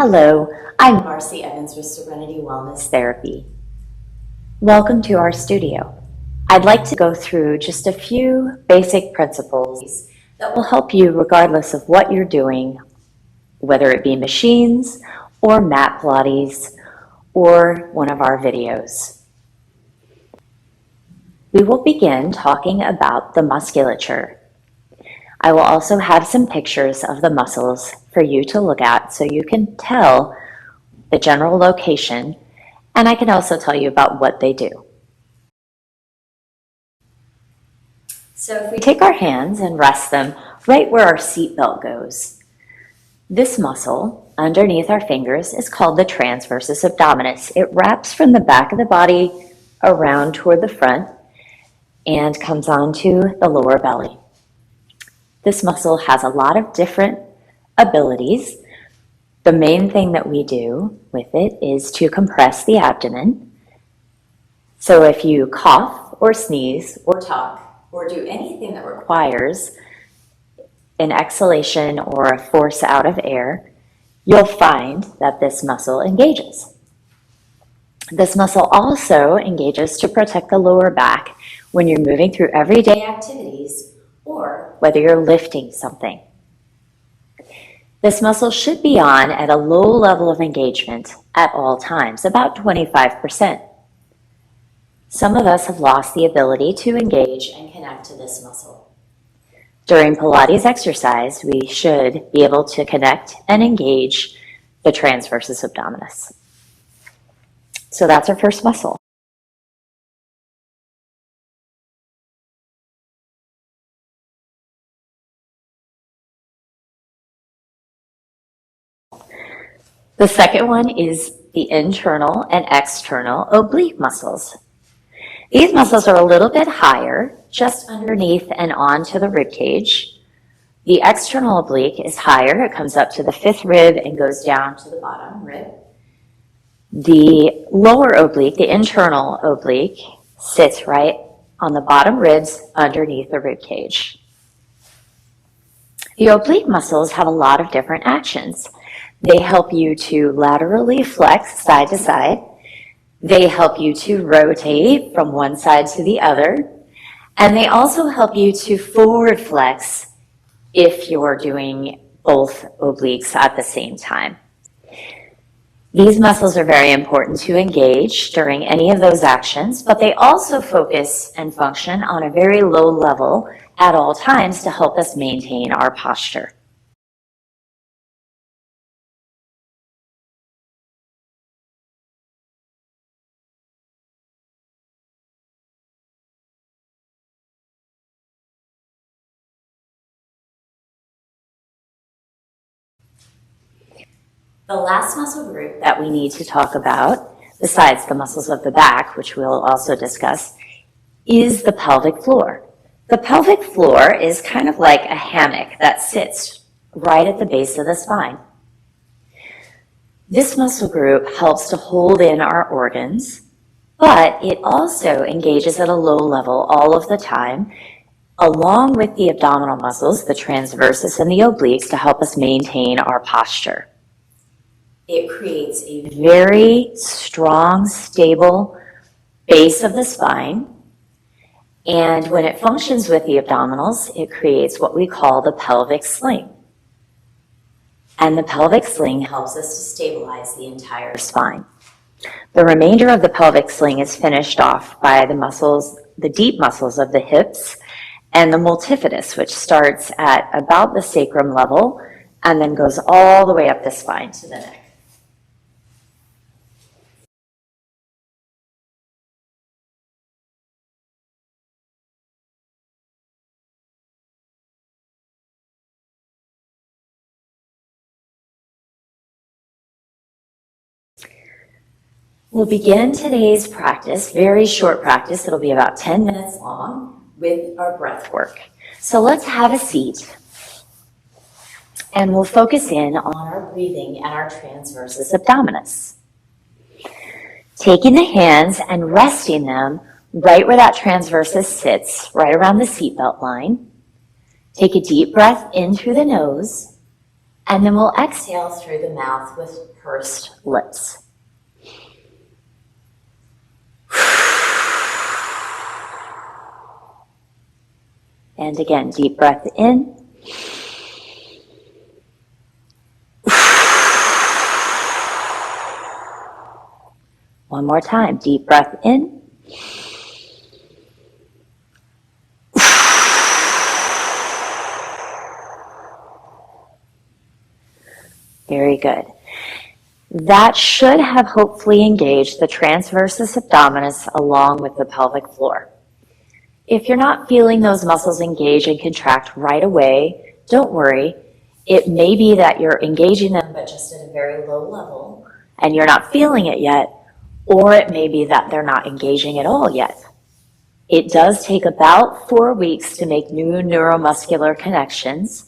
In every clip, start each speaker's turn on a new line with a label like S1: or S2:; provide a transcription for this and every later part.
S1: Hello, I'm Marcy Evans with Serenity Wellness Therapy. Welcome to our studio. I'd like to go through just a few basic principles that will help you regardless of what you're doing, whether it be machines or mat Pilates or one of our videos. We will begin talking about the musculature. I will also have some pictures of the muscles for you to look at so you can tell the general location, and I can also tell you about what they do. So if we take our hands and rest them right where our seat belt goes, this muscle underneath our fingers is called the transversus abdominis. It wraps from the back of the body around toward the front and comes onto the lower belly. This muscle has a lot of different abilities. The main thing that we do with it is to compress the abdomen. So if you cough or sneeze or talk or do anything that requires an exhalation or a force out of air, you'll find that this muscle engages. This muscle also engages to protect the lower back when you're moving through everyday activities or whether you're lifting something. This muscle should be on at a low level of engagement at all times, about 25%. Some of us have lost the ability to engage and connect to this muscle. During Pilates exercise, we should be able to connect and engage the transversus abdominis. So that's our first muscle. The second one is the internal and external oblique muscles. These muscles are a little bit higher, just underneath and onto the rib cage. The external oblique is higher. It comes up to the fifth rib and goes down to the bottom rib. The lower oblique, the internal oblique, sits right on the bottom ribs underneath the rib cage. The oblique muscles have a lot of different actions. They help you to laterally flex side to side. They help you to rotate from one side to the other. And they also help you to forward flex if you're doing both obliques at the same time. These muscles are very important to engage during any of those actions, but they also focus and function on a very low level at all times to help us maintain our posture. The last muscle group that we need to talk about, besides the muscles of the back, which we'll also discuss, is the pelvic floor. The pelvic floor is kind of like a hammock that sits right at the base of the spine. This muscle group helps to hold in our organs, but it also engages at a low level all of the time, along with the abdominal muscles, the transversus and the obliques, to help us maintain our posture. It creates a very strong, stable base of the spine. And when it functions with the abdominals, it creates what we call the pelvic sling. And the pelvic sling helps us to stabilize the entire spine. The remainder of the pelvic sling is finished off by the muscles, the deep muscles of the hips, and the multifidus, which starts at about the sacrum level and then goes all the way up the spine to the neck. We'll begin today's practice, very short practice. It'll be about 10 minutes long with our breath work. So let's have a seat and we'll focus in on our breathing and our transversus abdominis. Taking the hands and resting them right where that transversus sits, right around the seatbelt line. Take a deep breath in through the nose And then we'll exhale through the mouth with pursed lips. And again, deep breath in. One more time, deep breath in. Very good. That should have hopefully engaged the transversus abdominis along with the pelvic floor. If you're not feeling those muscles engage and contract right away, don't worry. It may be that you're engaging them but just at a very low level and you're not feeling it yet, or it may be that they're not engaging at all yet. It does take about 4 weeks to make new neuromuscular connections.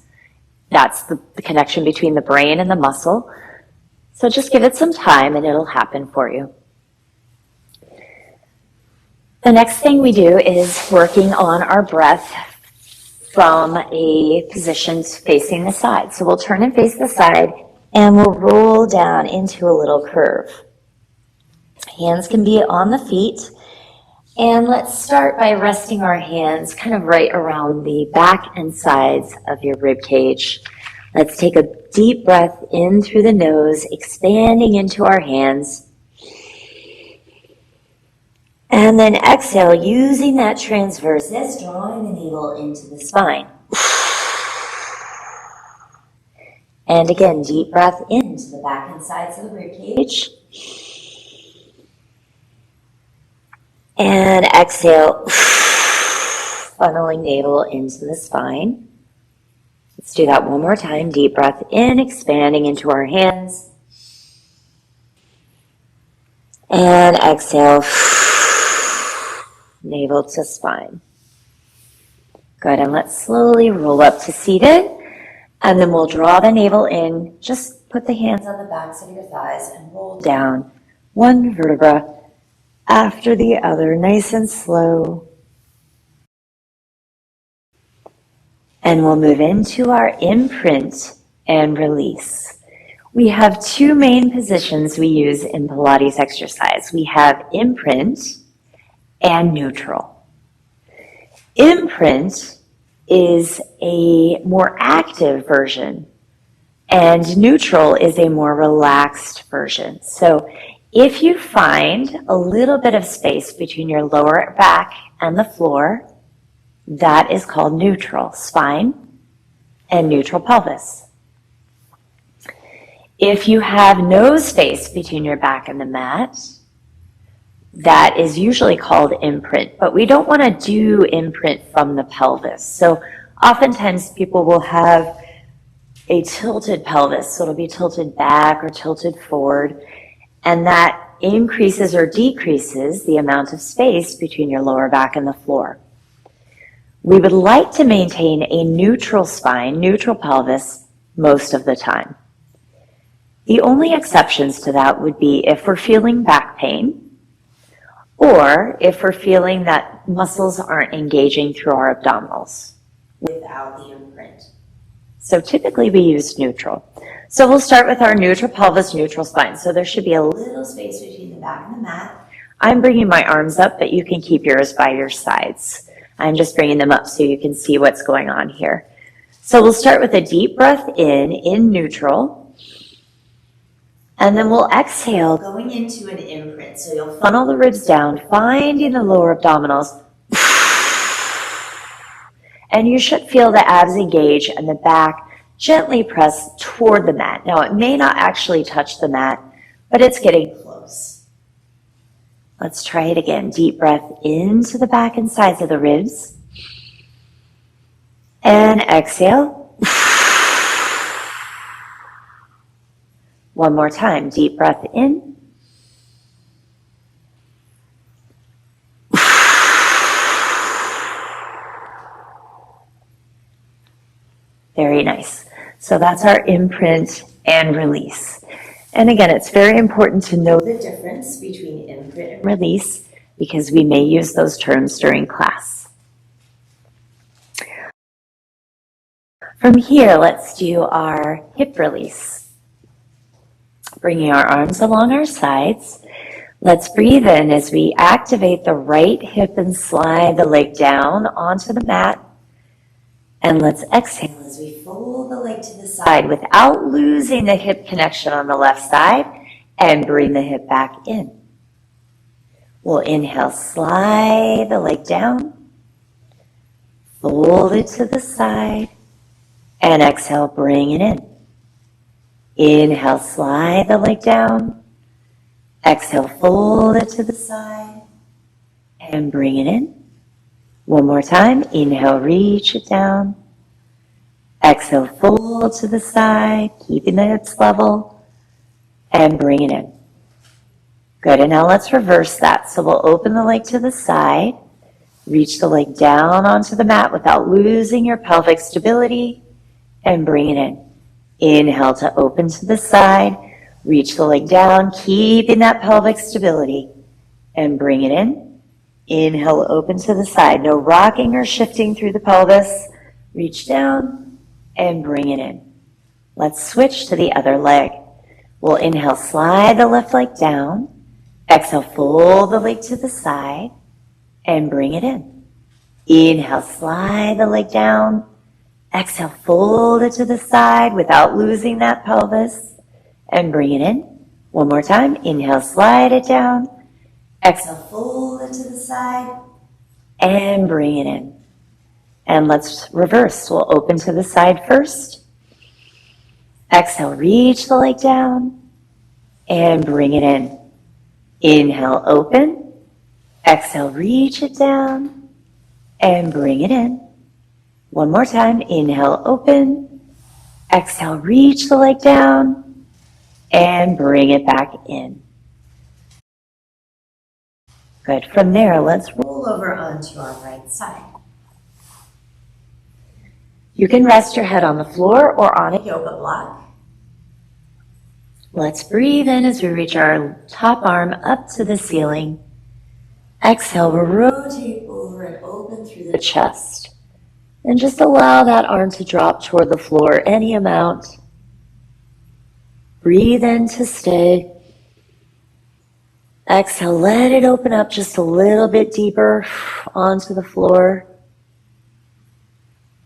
S1: That's the connection between the brain and the muscle. So just give it some time and it'll happen for you. The next thing we do is working on our breath from a position facing the side. So we'll turn and face the side and we'll roll down into a little curve. Hands can be on the feet. And let's start by resting our hands kind of right around the back and sides of your rib cage. Let's take a deep breath in through the nose, expanding into our hands. And then exhale, using that transversus, drawing the navel into the spine. And again, deep breath into the back and sides of the rib cage. And exhale, funneling navel into the spine. Let's do that one more time. Deep breath in, expanding into our hands. And exhale, navel to spine. Good, and let's slowly roll up to seated. And then we'll draw the navel in. Just put the hands on the backs of your thighs and roll down one vertebra after the other, nice and slow. And we'll move into our imprint and release. We have two main positions we use in Pilates exercise. We have imprint and neutral. Imprint is a more active version, and neutral is a more relaxed version. So if you find a little bit of space between your lower back and the floor, that is called neutral spine and neutral pelvis. If you have no space between your back and the mat, that is usually called imprint, but we don't want to do imprint from the pelvis. So oftentimes people will have a tilted pelvis, so it'll be tilted back or tilted forward, and that increases or decreases the amount of space between your lower back and the floor. We would like to maintain a neutral spine, neutral pelvis most of the time. The only exceptions to that would be if we're feeling back pain, or if we're feeling that muscles aren't engaging through our abdominals without the imprint. So typically we use neutral. So we'll start with our neutral pelvis, neutral spine. So there should be a little space between the back and the mat. I'm bringing my arms up, but you can keep yours by your sides. I'm just bringing them up so you can see what's going on here. So we'll start with a deep breath in neutral. And then we'll exhale, going into an imprint. So you'll funnel the ribs down, finding the lower abdominals. And you should feel the abs engage and the back gently press toward the mat. Now, it may not actually touch the mat, but it's getting close. Let's try it again. Deep breath into the back and sides of the ribs. And exhale. One more time. Deep breath in. Very nice. So that's our imprint and release. And again, it's very important to know the difference between imprint and release because we may use those terms during class. From here, let's do our hip release. Bringing our arms along our sides. Let's breathe in as we activate the right hip and slide the leg down onto the mat. And let's exhale as we fold the leg to the side without losing the hip connection on the left side, and bring the hip back in. We'll inhale, slide the leg down, fold it to the side, and exhale, bring it in. Inhale, slide the leg down, exhale, fold it to the side, and bring it in. One more time, inhale, reach it down, exhale, fold to the side, keeping the hips level, and bring it in. Good, and now let's reverse that. So we'll open the leg to the side, reach the leg down onto the mat without losing your pelvic stability, and bring it in. Inhale to open to the side, reach the leg down, keeping that pelvic stability, and bring it in. Inhale, open to the side. No rocking or shifting through the pelvis. Reach down and bring it in. Let's switch to the other leg. We'll inhale, slide the left leg down. Exhale, fold the leg to the side and bring it in. Inhale, slide the leg down. Exhale, fold it to the side without losing that pelvis and bring it in. One more time. Inhale, slide it down. Exhale, fold it to the side and bring it in. And let's reverse. We'll open to the side first. Exhale, reach the leg down and bring it in. Inhale, open. Exhale, reach it down and bring it in. One more time. Inhale, open. Exhale, reach the leg down and bring it back in. Good. From there, let's roll over onto our right side. You can rest your head on the floor or on a yoga block. Let's breathe in as we reach our top arm up to the ceiling. Exhale, rotate over and open through the chest. And just allow that arm to drop toward the floor any amount. Breathe in to stay. Exhale, let it open up just a little bit deeper onto the floor.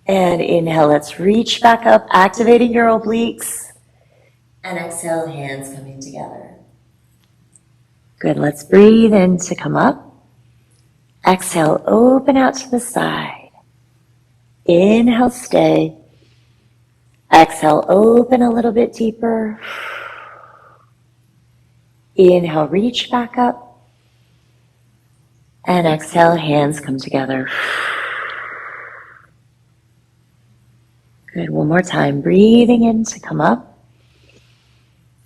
S1: And inhale, let's reach back up, activating your obliques. And exhale, hands coming together. Good, let's breathe in to come up. Exhale, open out to the side. Inhale, stay. Exhale, open a little bit deeper. Inhale, reach back up. And exhale, hands come together. Good, one more time. Breathing in to come up.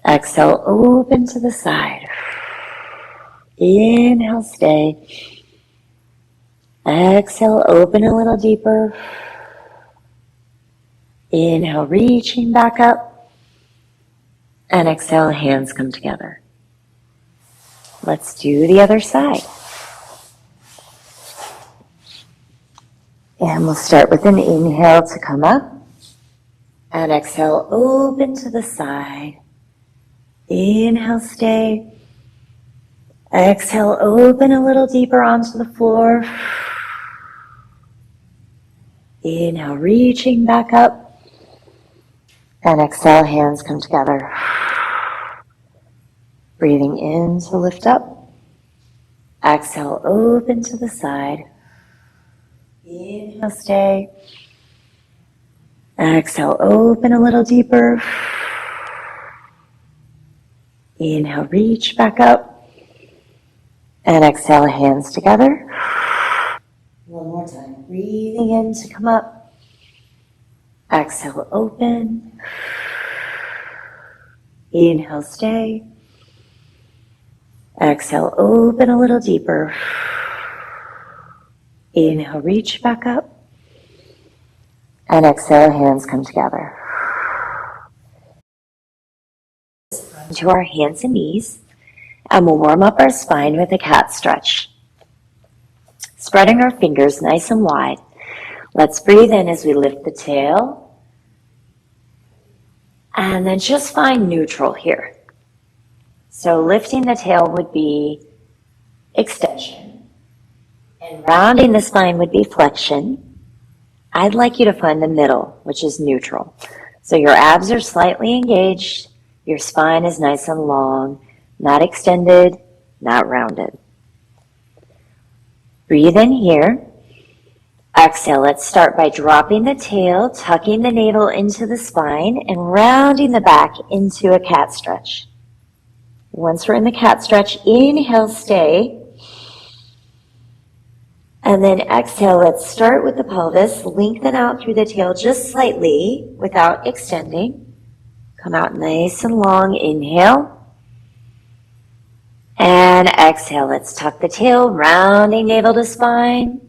S1: Exhale, open to the side. Inhale, stay. Exhale, open a little deeper. Inhale, reaching back up. And exhale, hands come together. Let's do the other side. And we'll start with an inhale to come up. And exhale, open to the side. Inhale, stay. Exhale, open a little deeper onto the floor. Inhale, reaching back up. And exhale, hands come together. Breathing in to lift up. Exhale, open to the side. Inhale, stay. Exhale, open a little deeper. Inhale, reach back up. And exhale, hands together. One more time. Breathing in to come up. Exhale, open. Inhale, stay. Exhale, open a little deeper. Inhale, reach back up. And exhale, hands come together. To our hands and knees, and we'll warm up our spine with a cat stretch. Spreading our fingers nice and wide. Let's breathe in as we lift the tail, And then just find neutral here. So lifting the tail would be extension, and rounding the spine would be flexion. I'd like you to find the middle, which is neutral. So your abs are slightly engaged, your spine is nice and long, not extended, not rounded. Breathe in here. Exhale, let's start by dropping the tail, tucking the navel into the spine, and rounding the back into a cat stretch. Once we're in the cat stretch, inhale, stay. And then exhale, let's start with the pelvis, lengthen out through the tail just slightly without extending. Come out nice and long, inhale. And exhale, let's tuck the tail, rounding navel to spine.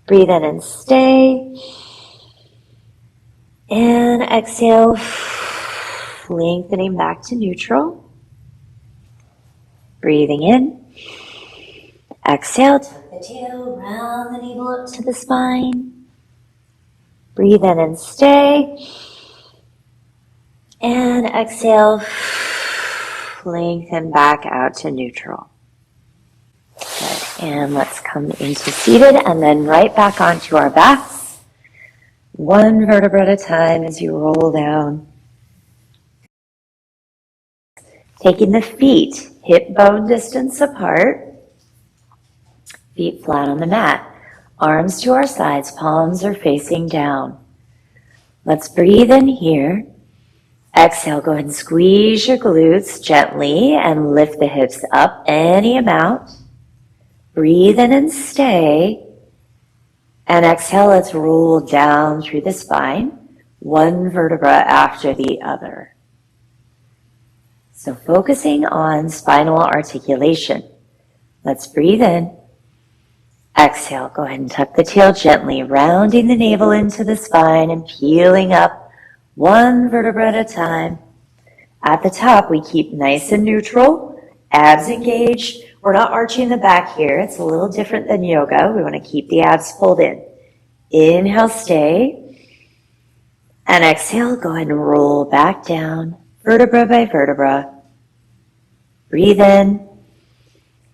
S1: Breathe in and stay. And exhale, lengthening back to neutral. Breathing in. Exhale, tuck the tail, round the navel up to the spine. Breathe in and stay. And exhale, lengthen back out to neutral. Good. And let's come into seated and then right back onto our backs. One vertebra at a time as you roll down. Taking the feet hip bone distance apart. Feet flat on the mat. Arms to our sides, palms are facing down. Let's breathe in here. Exhale, go ahead and squeeze your glutes gently and lift the hips up any amount. Breathe in and stay. And exhale, let's roll down through the spine, one vertebra after the other. So focusing on spinal articulation. Let's breathe in. Exhale, go ahead and tuck the tail gently, rounding the navel into the spine and peeling up one vertebra at a time. At the top, we keep nice and neutral, abs engaged. We're not arching the back here. It's a little different than yoga. We want to keep the abs pulled in. Inhale, stay. And exhale, go ahead and roll back down, vertebra by vertebra. Breathe in.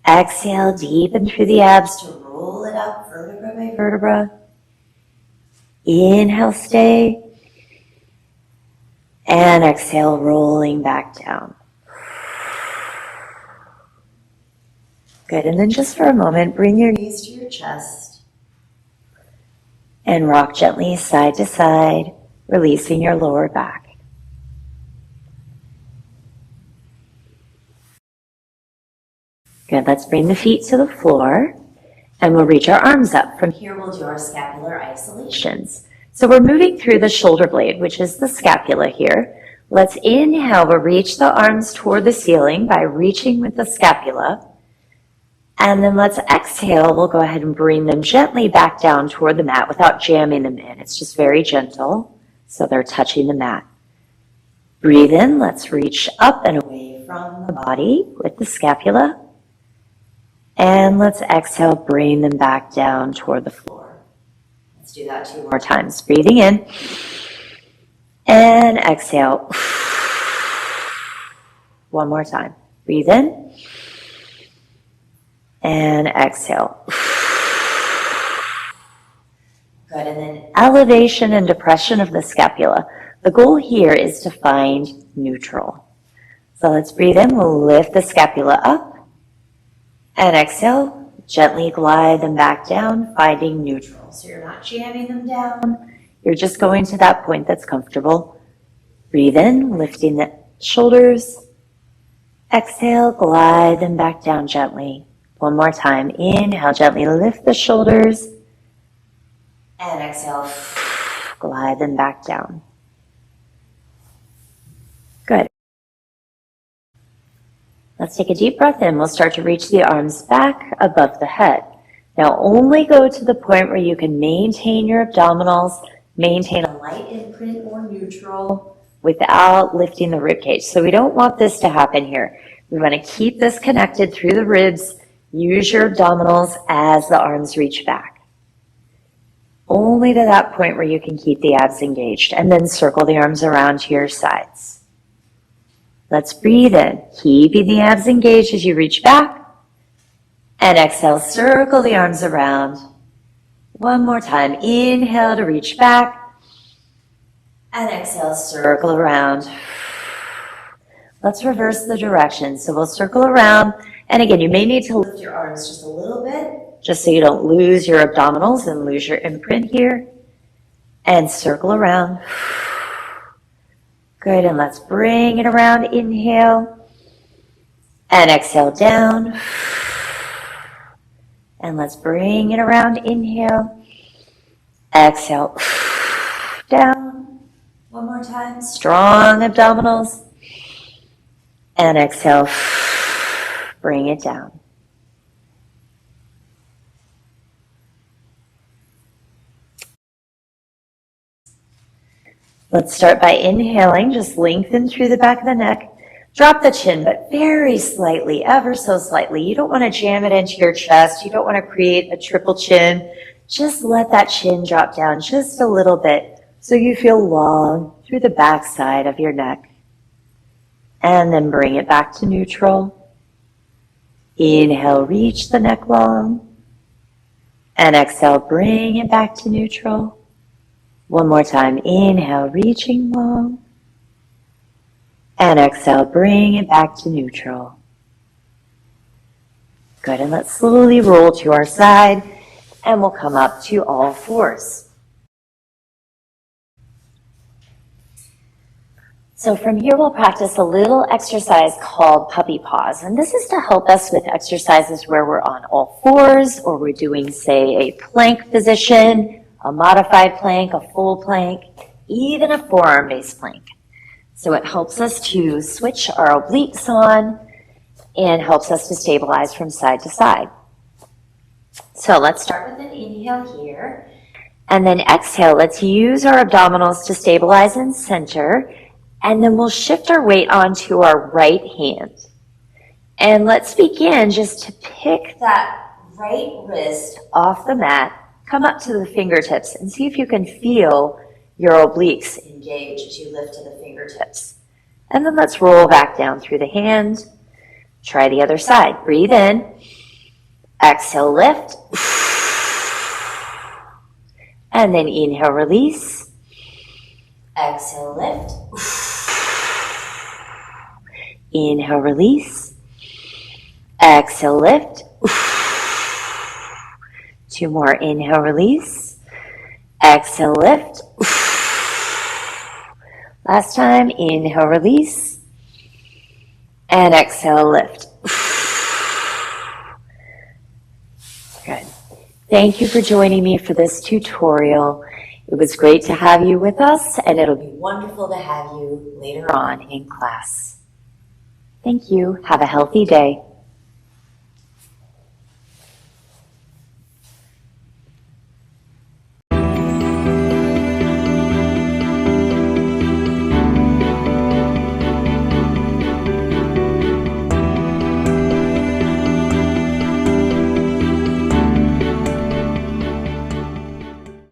S1: Exhale, deepen through the abs to roll it up, vertebra by vertebra. Inhale, stay. And exhale, rolling back down. Good, and then just for a moment, bring your knees to your chest and rock gently side to side, releasing your lower back. Good, let's bring the feet to the floor and we'll reach our arms up. From here, we'll do our scapular isolations. So we're moving through the shoulder blade, which is the scapula here. Let's inhale, we'll reach the arms toward the ceiling by reaching with the scapula. And then let's exhale, we'll go ahead and bring them gently back down toward the mat without jamming them in. It's just very gentle, so they're touching the mat. Breathe in, let's reach up and away from the body with the scapula. And let's exhale, bring them back down toward the floor. Let's do that 2 more times. Breathing in. And exhale. 1 more time. Breathe in. And exhale. Good, and then elevation and depression of the scapula. The goal here is to find neutral. So let's breathe in, we'll lift the scapula up. And exhale, gently glide them back down, finding neutral. So you're not jamming them down, you're just going to that point that's comfortable. Breathe in, lifting the shoulders. Exhale, glide them back down gently. 1 more time. Inhale, gently lift the shoulders. And exhale, glide them back down. Good. Let's take a deep breath in. We'll start to reach the arms back above the head. Now only go to the point where you can maintain your abdominals, maintain a light imprint or neutral without lifting the rib cage. So we don't want this to happen here. We want to keep this connected through the ribs. Use your abdominals as the arms reach back. only to that point where you can keep the abs engaged, and then circle the arms around to your sides. Let's breathe in, keeping the abs engaged as you reach back, and exhale, circle the arms around. One more time, inhale to reach back, and exhale, circle around. Let's reverse the direction. So we'll circle around, and again, you may need to lift your arms just a little bit, just so you don't lose your abdominals and lose your imprint here. And circle around. Good, and let's bring it around. Inhale, and exhale down. And let's bring it around. Inhale, exhale, down. One more time. Strong abdominals. And exhale, bring it down. Let's start by inhaling, just lengthen through the back of the neck. Drop the chin, but very slightly, ever so slightly. You don't want to jam it into your chest. You don't want to create a triple chin. Just let that chin drop down just a little bit so you feel long through the back side of your neck. And then bring it back to neutral. Inhale, reach the neck long. And exhale, bring it back to neutral. One more time, inhale, reaching long. And exhale, bring it back to neutral. Good, and let's slowly roll to our side, and we'll come up to all fours. So from here, we'll practice a little exercise called puppy paws. And this is to help us with exercises where we're on all fours, or we're doing, say, a plank position, a modified plank, a full plank, even a forearm-based plank. So it helps us to switch our obliques on and helps us to stabilize from side to side. So let's start with an inhale here. And then exhale, let's use our abdominals to stabilize and center. And then we'll shift our weight onto our right hand. And let's begin just to pick that right wrist off the mat. Come up to the fingertips and see if you can feel your obliques engage as you lift to the fingertips. And then let's roll back down through the hand. Try the other side. Breathe in. Exhale, lift. And then inhale, release. Exhale, lift. Inhale, release. Exhale, lift. Two more. Inhale, release. Exhale, lift. Last time. Inhale, release. And exhale, lift. Good. Thank you for joining me for this tutorial. It was great to have you with us, and it'll be wonderful to have you later on in class. Thank you. Have a healthy day.